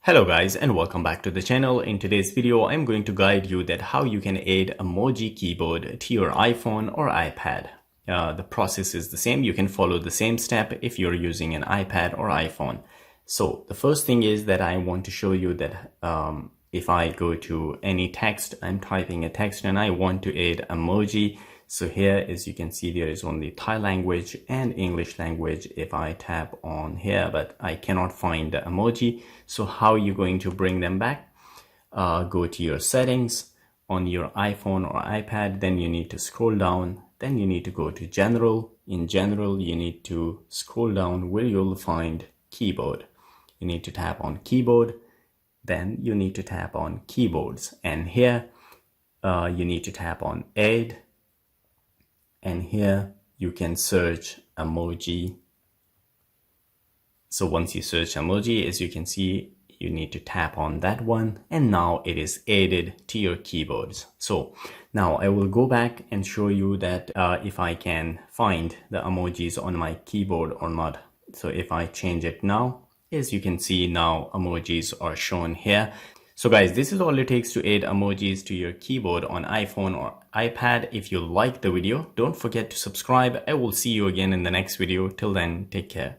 Hello guys and welcome back to the channel. In today's video, I'm going to guide you that how you can add Emoji Keyboard to your iPhone or iPad. The process is the same. You can follow the same step if you're using an iPad or iPhone. So the first thing is that I want to show you that if I go to any text, I'm typing a text and I want to add emoji. So here, as you can see, there is only Thai language and English language if I tap on here, but I cannot find the emoji. So how are you going to bring them back? Go to your settings on your iPhone or iPad, then you need to scroll down, then you need to go to general. In general, you need to scroll down where you'll find keyboard. You need to tap on keyboard, then you need to tap on keyboards, and here you need to tap on add. And here you can search emoji. So once you search emoji, as you can see, you need to tap on that one, and now it is added to your keyboards. So now I will go back and show you that if I can find the emojis on my keyboard or not. So if I change it now, as you can see, now emojis are shown here. So guys, this is all it takes to add emojis to your keyboard on iPhone or iPad. If you liked the video, don't forget to subscribe. I will see you again in the next video. Till then, take care.